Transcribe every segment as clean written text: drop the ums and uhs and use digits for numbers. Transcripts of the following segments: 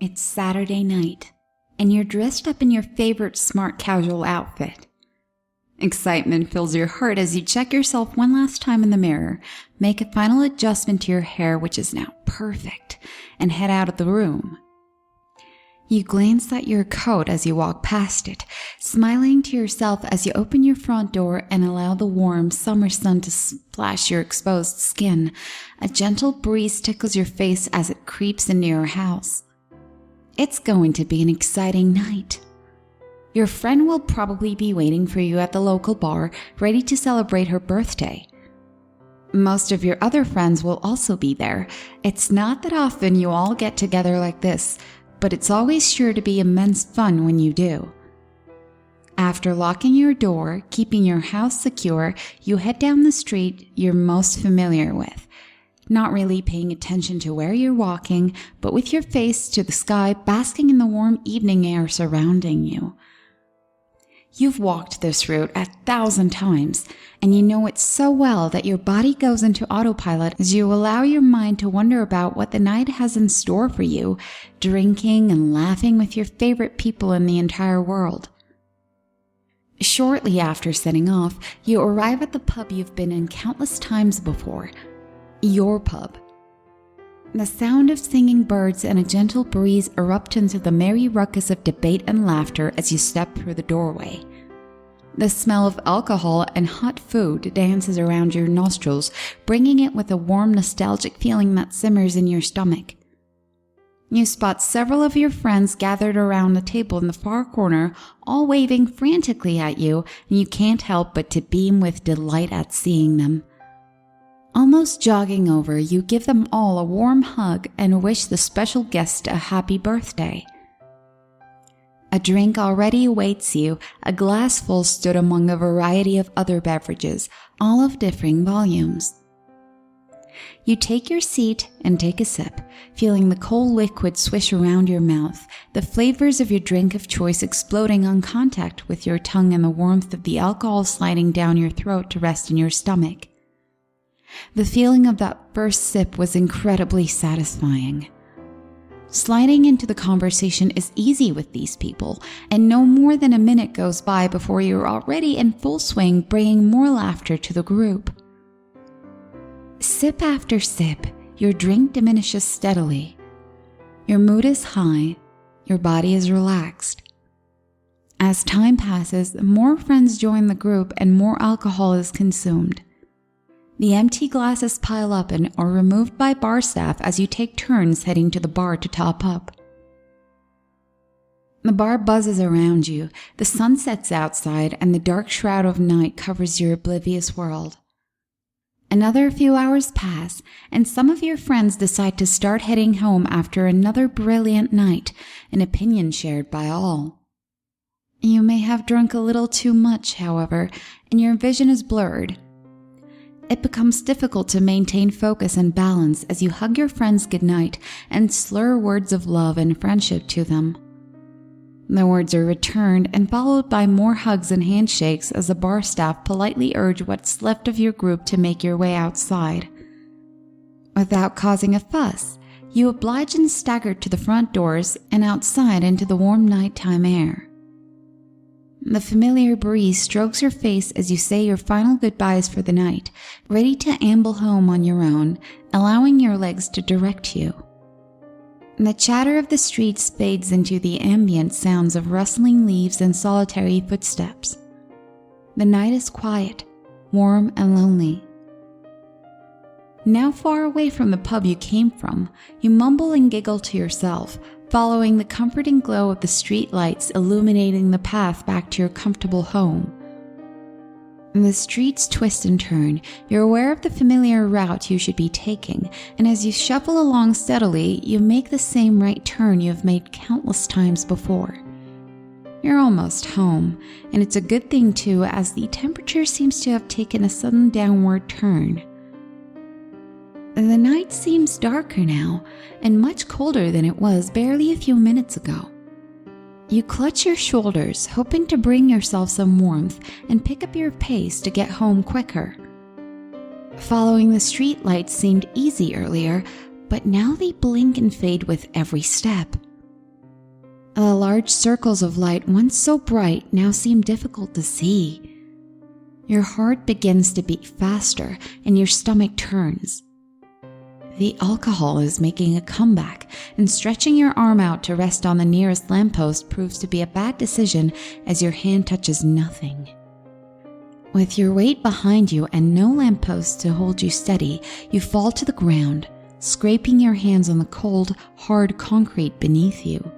It's Saturday night, and you're dressed up in your favorite smart casual outfit. Excitement fills your heart as you check yourself one last time in the mirror, make a final adjustment to your hair, which is now perfect, and head out of the room. You glance at your coat as you walk past it, smiling to yourself as you open your front door and allow the warm summer sun to splash your exposed skin. A gentle breeze tickles your face as it creeps into your house. It's going to be an exciting night. Your friend will probably be waiting for you at the local bar, ready to celebrate her birthday. Most of your other friends will also be there. It's not that often you all get together like this, but it's always sure to be immense fun when you do. After locking your door, keeping your house secure, you head down the street you're most familiar with, not really paying attention to where you're walking, but with your face to the sky, basking in the warm evening air surrounding you. You've walked this route 1,000 times, and you know it so well that your body goes into autopilot as you allow your mind to wonder about what the night has in store for you, drinking and laughing with your favorite people in the entire world. Shortly after setting off, you arrive at the pub you've been in countless times before. Your pub. The sound of singing birds and a gentle breeze erupt into the merry ruckus of debate and laughter as you step through the doorway. The smell of alcohol and hot food dances around your nostrils, bringing it with a warm, nostalgic feeling that simmers in your stomach. You spot several of your friends gathered around the table in the far corner, all waving frantically at you, and you can't help but to beam with delight at seeing them. Almost jogging over, you give them all a warm hug and wish the special guest a happy birthday. A drink already awaits you, a glass full stood among a variety of other beverages, all of differing volumes. You take your seat and take a sip, feeling the cold liquid swish around your mouth, the flavors of your drink of choice exploding on contact with your tongue and the warmth of the alcohol sliding down your throat to rest in your stomach. The feeling of that first sip was incredibly satisfying. Sliding into the conversation is easy with these people, and no more than a minute goes by before you're already in full swing, bringing more laughter to the group. Sip after sip, your drink diminishes steadily. Your mood is high, your body is relaxed. As time passes, more friends join the group and more alcohol is consumed. The empty glasses pile up and are removed by bar staff as you take turns heading to the bar to top up. The bar buzzes around you, the sun sets outside, and the dark shroud of night covers your oblivious world. Another few hours pass, and some of your friends decide to start heading home after another brilliant night, an opinion shared by all. You may have drunk a little too much, however, and your vision is blurred. It becomes difficult to maintain focus and balance as you hug your friends goodnight and slur words of love and friendship to them. The words are returned and followed by more hugs and handshakes as the bar staff politely urge what's left of your group to make your way outside. Without causing a fuss, you oblige and stagger to the front doors and outside into the warm nighttime air. The familiar breeze strokes your face as you say your final goodbyes for the night, ready to amble home on your own, allowing your legs to direct you. The chatter of the streets fades into the ambient sounds of rustling leaves and solitary footsteps. The night is quiet, warm and lonely. Now far away from the pub you came from, you mumble and giggle to yourself, following the comforting glow of the street lights illuminating the path back to your comfortable home. The streets twist and turn. You're aware of the familiar route you should be taking, and as you shuffle along steadily, you make the same right turn you have made countless times before. You're almost home, and it's a good thing too, as the temperature seems to have taken a sudden downward turn. The night seems darker now, and much colder than it was barely a few minutes ago. You clutch your shoulders, hoping to bring yourself some warmth and pick up your pace to get home quicker. Following the street lights seemed easy earlier, but now they blink and fade with every step. The large circles of light, once so bright, now seem difficult to see. Your heart begins to beat faster and your stomach turns. The alcohol is making a comeback, and stretching your arm out to rest on the nearest lamppost proves to be a bad decision as your hand touches nothing. With your weight behind you and no lamppost to hold you steady, you fall to the ground, scraping your hands on the cold, hard concrete beneath you.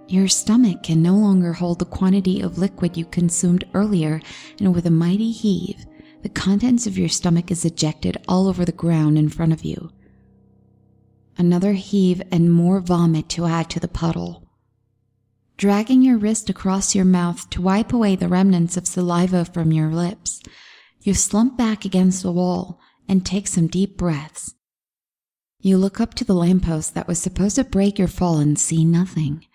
Your stomach can no longer hold the quantity of liquid you consumed earlier, and with a mighty heave, the contents of your stomach is ejected all over the ground in front of you. Another heave and more vomit to add to the puddle. Dragging your wrist across your mouth to wipe away the remnants of saliva from your lips, you slump back against the wall and take some deep breaths. You look up to the lamppost that was supposed to break your fall and see nothing.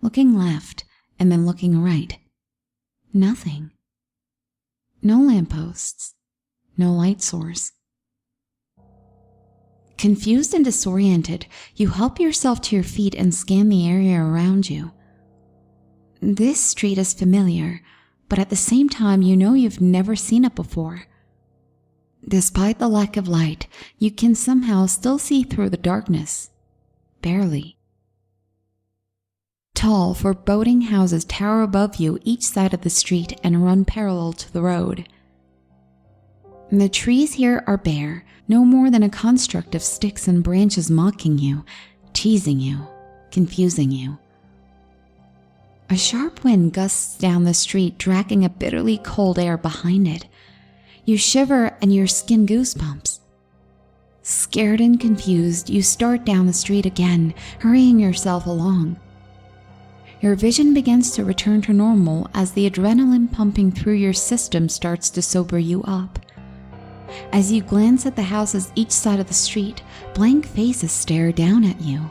Looking left and then looking right. Nothing. No lampposts. No light source. Confused and disoriented, you help yourself to your feet and scan the area around you. This street is familiar, but at the same time you know you've never seen it before. Despite the lack of light, you can somehow still see through the darkness. Barely. Tall, foreboding houses tower above you each side of the street and run parallel to the road. The trees here are bare, no more than a construct of sticks and branches mocking you, teasing you, confusing you. A sharp wind gusts down the street, dragging a bitterly cold air behind it. You shiver and your skin goosebumps. Scared and confused, you start down the street again, hurrying yourself along. Your vision begins to return to normal as the adrenaline pumping through your system starts to sober you up. As you glance at the houses each side of the street, blank faces stare down at you.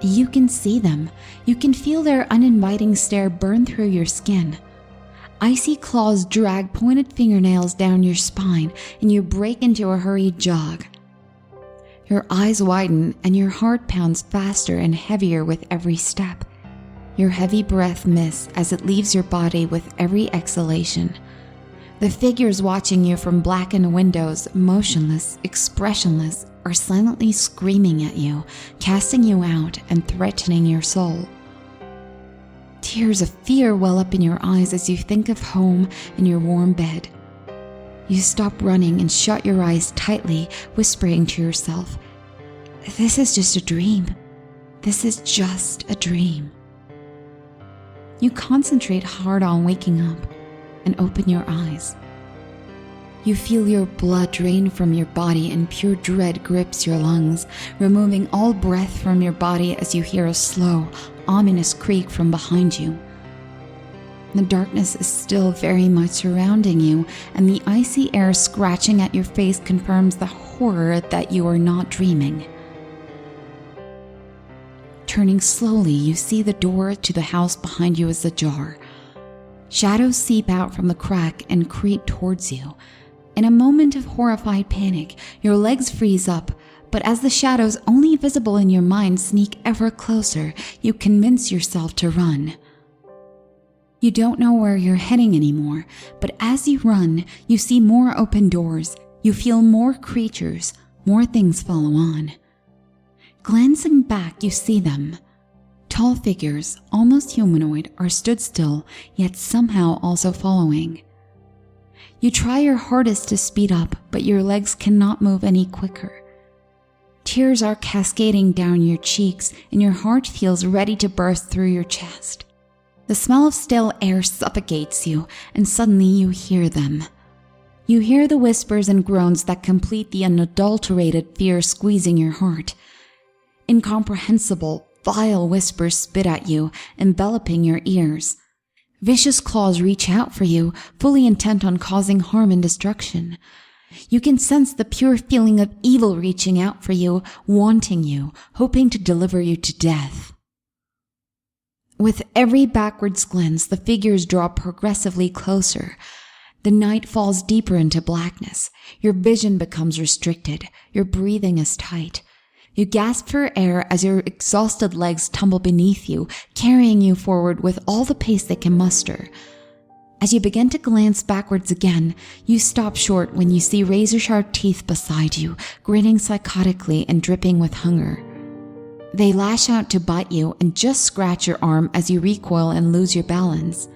You can see them. You can feel their uninviting stare burn through your skin. Icy claws drag pointed fingernails down your spine, and you break into a hurried jog. Your eyes widen and your heart pounds faster and heavier with every step. Your heavy breath misses as it leaves your body with every exhalation. The figures watching you from blackened windows, motionless, expressionless, are silently screaming at you, casting you out and threatening your soul. Tears of fear well up in your eyes as you think of home and your warm bed. You stop running and shut your eyes tightly, whispering to yourself, "This is just a dream. This is just a dream." You concentrate hard on waking up and open your eyes. You feel your blood drain from your body and pure dread grips your lungs, removing all breath from your body as you hear a slow, ominous creak from behind you. The darkness is still very much surrounding you, and the icy air scratching at your face confirms the horror that you are not dreaming. Turning slowly, you see the door to the house behind you is ajar. Shadows seep out from the crack and creep towards you. In a moment of horrified panic, your legs freeze up, but as the shadows only visible in your mind sneak ever closer, you convince yourself to run. You don't know where you're heading anymore, but as you run, you see more open doors, you feel more creatures, more things follow on. Glancing back, you see them. Tall figures, almost humanoid, are stood still, yet somehow also following. You try your hardest to speed up, but your legs cannot move any quicker. Tears are cascading down your cheeks, and your heart feels ready to burst through your chest. The smell of stale air suffocates you, and suddenly you hear them. You hear the whispers and groans that complete the unadulterated fear squeezing your heart. Incomprehensible, vile whispers spit at you, enveloping your ears. Vicious claws reach out for you, fully intent on causing harm and destruction. You can sense the pure feeling of evil reaching out for you, wanting you, hoping to deliver you to death. With every backwards glance, the figures draw progressively closer. The night falls deeper into blackness. Your vision becomes restricted. Your breathing is tight. You gasp for air as your exhausted legs tumble beneath you, carrying you forward with all the pace they can muster. As you begin to glance backwards again, you stop short when you see razor-sharp teeth beside you, grinning psychotically and dripping with hunger. They lash out to bite you and just scratch your arm as you recoil and lose your balance.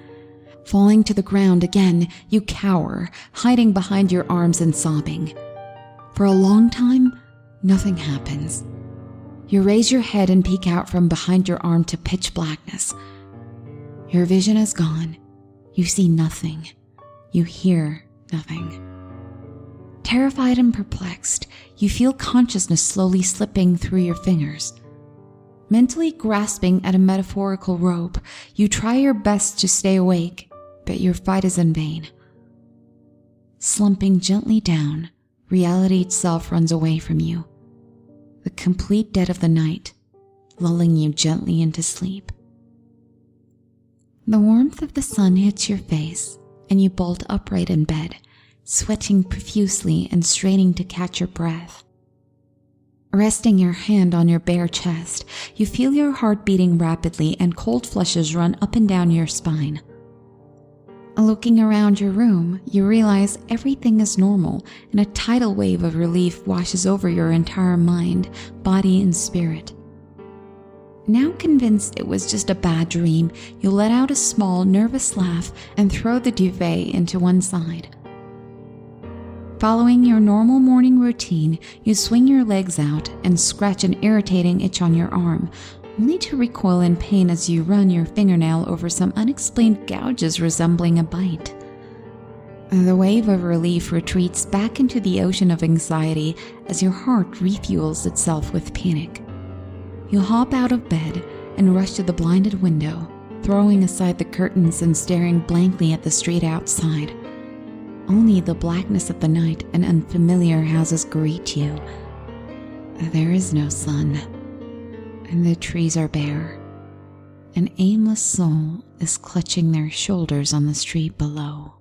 Falling to the ground again, you cower, hiding behind your arms and sobbing. For a long time, nothing happens. You raise your head and peek out from behind your arm to pitch blackness. Your vision is gone. You see nothing. You hear nothing. Terrified and perplexed, you feel consciousness slowly slipping through your fingers. Mentally grasping at a metaphorical rope, you try your best to stay awake, but your fight is in vain. Slumping gently down, reality itself runs away from you. The complete dead of the night, lulling you gently into sleep. The warmth of the sun hits your face, and you bolt upright in bed, sweating profusely and straining to catch your breath. Resting your hand on your bare chest, you feel your heart beating rapidly and cold flushes run up and down your spine. Looking around your room, you realize everything is normal, and a tidal wave of relief washes over your entire mind, body, and spirit. Now convinced it was just a bad dream, you let out a small, nervous laugh and throw the duvet into one side. Following your normal morning routine, you swing your legs out and scratch an irritating itch on your arm, only to recoil in pain as you run your fingernail over some unexplained gouges resembling a bite. The wave of relief retreats back into the ocean of anxiety as your heart refuels itself with panic. You hop out of bed and rush to the blinded window, throwing aside the curtains and staring blankly at the street outside. Only the blackness of the night and unfamiliar houses greet you. There is no sun, and the trees are bare. An aimless soul is clutching their shoulders on the street below.